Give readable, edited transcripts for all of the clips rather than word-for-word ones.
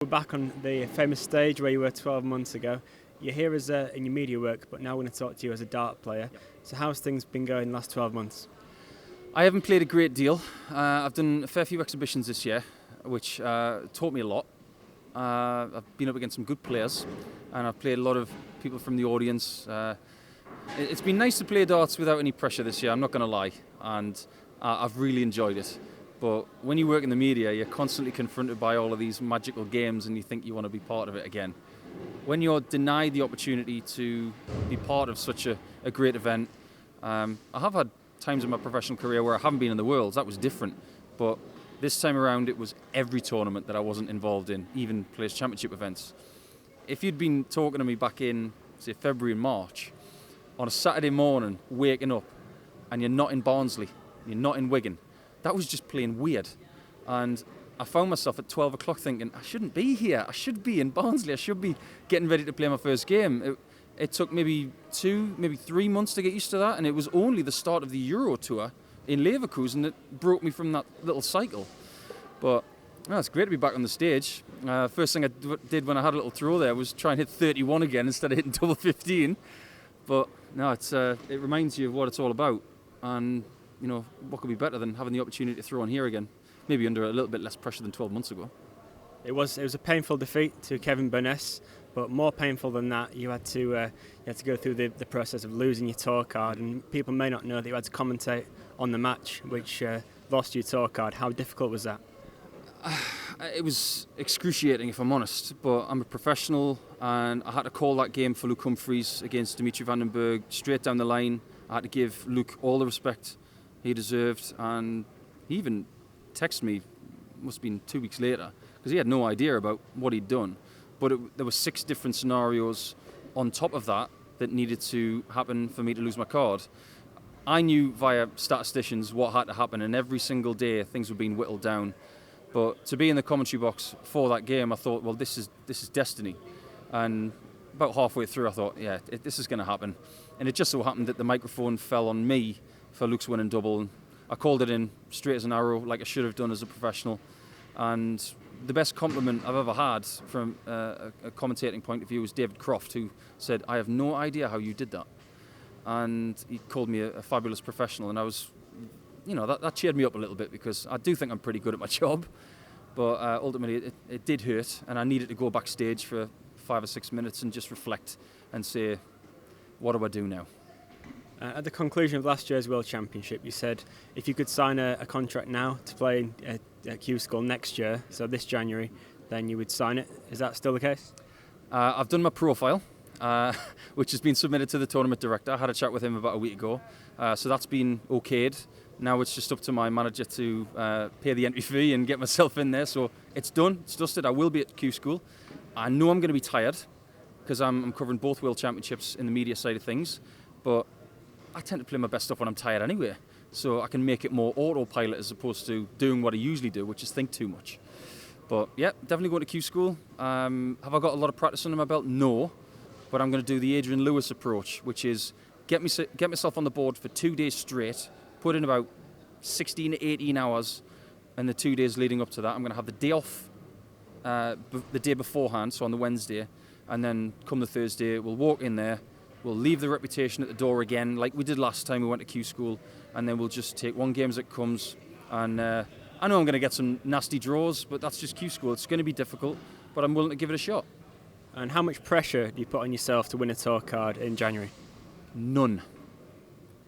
We're back on the famous stage where you were 12 months ago. You're here as in your media work, but now we're going to talk to you as a dart player. So how's things been going the last 12 months? I haven't played a great deal. I've done a fair few exhibitions this year, which taught me a lot. I've been up against some good players, and I've played a lot of people from the audience. It's been nice to play darts without any pressure this year, I'm not going to lie, and I've really enjoyed it. But when you work in the media, you're constantly confronted by all of these magical games and you think you want to be part of it again. When you're denied the opportunity to be part of such a great event, I have had times in my professional career where I haven't been in the Worlds. That was different. But this time around, it was every tournament that I wasn't involved in, even Players' Championship events. If you'd been talking to me back in, say, February and March, on a Saturday morning, waking up, and you're not in Barnsley, you're not in Wigan, that was just plain weird. And I found myself at 12 o'clock thinking, I shouldn't be here. I should be in Barnsley. I should be getting ready to play my first game. It took maybe 2, maybe 3 months to get used to that. And it was only the start of the Euro tour in Leverkusen that broke me from that little cycle. But it's great to be back on the stage. First thing I did when I had a little throw there was try and hit 31 again instead of hitting double 15. But no, it reminds you of what it's all about. And you know, what could be better than having the opportunity to throw on here again, maybe under a little bit less pressure than 12 months ago. It was a painful defeat to Kevin Burness, but more painful than that, you had to go through the process of losing your tour card, and people may not know that you had to commentate on the match, which lost your tour card. How difficult was that? It was excruciating, if I'm honest, but I'm a professional, and I had to call that game for Luke Humphries against Dimitri Vandenberg straight down the line. I had to give Luke all the respect he deserved, and he even texted me, must have been 2 weeks later, because he had no idea about what he'd done. But there were 6 different scenarios on top of that needed to happen for me to lose my card. I knew via statisticians what had to happen, and every single day things were being whittled down. But to be in the commentary box for that game, I thought, well, this is destiny. And about halfway through, I thought, this is going to happen. And it just so happened that the microphone fell on me for Luke's winning double. And I called it in straight as an arrow, like I should have done as a professional. And the best compliment I've ever had from a commentating point of view was David Croft, who said, I have no idea how you did that. And he called me a fabulous professional. And I was, that cheered me up a little bit, because I do think I'm pretty good at my job. But ultimately, it did hurt. And I needed to go backstage for 5 or 6 minutes and just reflect and say, what do I do now? At the conclusion of last year's World Championship, you said if you could sign a contract now to play at Q School next year, so this January, then you would sign it. Is that still the case? I've done my profile, which has been submitted to the tournament director. I had a chat with him about a week ago, so that's been okayed. Now it's just up to my manager to pay the entry fee and get myself in there. So it's done, it's dusted. I will be at Q School. I know I'm going to be tired, because I'm covering both World Championships in the media side of things, but I tend to play my best stuff when I'm tired anyway, so I can make it more autopilot as opposed to doing what I usually do, which is think too much. But yeah, definitely going to Q School. Have I got a lot of practice under my belt? No, but I'm going to do the Adrian Lewis approach, which is get myself on the board for 2 days straight, put in about 16 to 18 hours, and the 2 days leading up to that, I'm going to have the day off the day beforehand, so on the Wednesday, and then come the Thursday, we'll walk in there, we'll leave the reputation at the door again, like we did last time we went to Q School, and then we'll just take one game as it comes. And I know I'm going to get some nasty draws, but that's just Q School. It's going to be difficult, but I'm willing to give it a shot. And how much pressure do you put on yourself to win a tour card in January? None.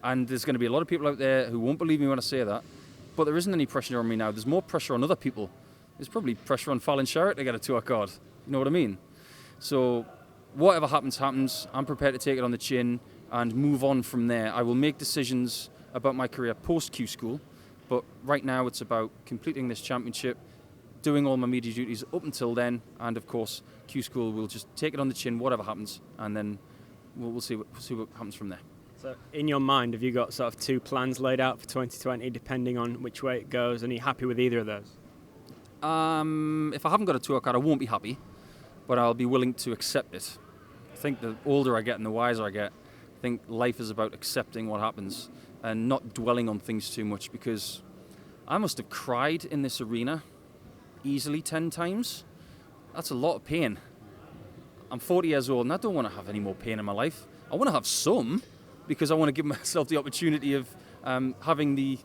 And there's going to be a lot of people out there who won't believe me when I say that, but there isn't any pressure on me now. There's more pressure on other people. There's probably pressure on Fallon Sherritt to get a tour card. You know what I mean? So whatever happens, happens. I'm prepared to take it on the chin and move on from there. I will make decisions about my career post-Q School, but right now it's about completing this championship, doing all my media duties up until then, and of course, Q School will just take it on the chin, whatever happens, and then we'll see what happens from there. So in your mind, have you got sort of 2 plans laid out for 2020, depending on which way it goes, and are you happy with either of those? If I haven't got a tour card, I won't be happy, but I'll be willing to accept it. I think the older I get and the wiser I get, I think life is about accepting what happens and not dwelling on things too much, because I must have cried in this arena easily 10 times, That's a lot of pain. I'm 40 years old and I don't want to have any more pain in my life. I want to have some, because I want to give myself the opportunity of having the,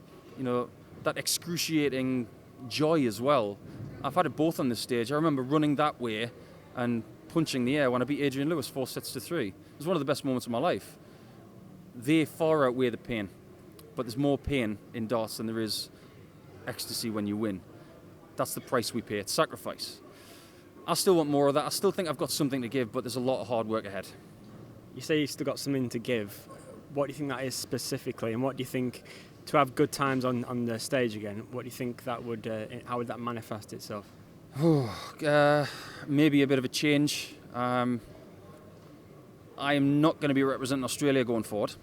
that excruciating joy as well. I've had it both on this stage. I remember running that way and punching the air when I beat Adrian Lewis 4-3. It was one of the best moments of my life. They far outweigh the pain, but there's more pain in darts than there is ecstasy when you win. That's the price we pay. It's sacrifice. I still want more of that. I still think I've got something to give, but there's a lot of hard work ahead. You say you've still got something to give. What do you think that is specifically, and what do you think, to have good times on the stage again, what do you think that would, how would that manifest itself? Maybe a bit of a change. I am not going to be representing Australia going forward.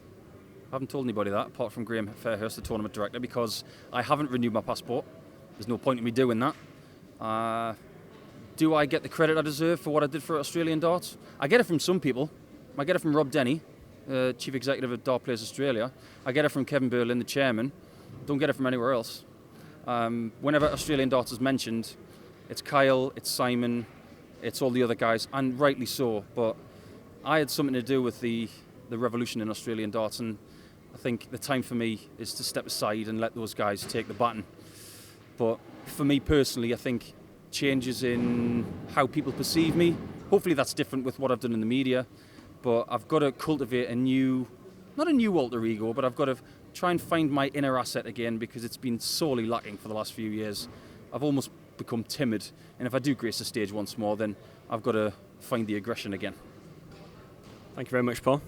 I haven't told anybody that, apart from Graham Fairhurst, the tournament director, because I haven't renewed my passport. There's no point in me doing that. Do I get the credit I deserve for what I did for Australian darts? I get it from some people. I get it from Rob Denny, Chief Executive of Dart Players Australia. I get it from Kevin Berlin, the chairman. Don't get it from anywhere else. Whenever Australian darts is mentioned, it's Kyle, it's Simon, it's all the other guys, and rightly so. But I had something to do with the revolution in Australian darts, and I think the time for me is to step aside and let those guys take the baton. But for me personally, I think changes in how people perceive me. Hopefully that's different with what I've done in the media, but I've got to cultivate not a new alter ego, but I've got to try and find my inner asset again, because it's been sorely lacking for the last few years. I've almost become timid, and if I do grace the stage once more, then I've got to find the aggression again. Thank you very much, Paul.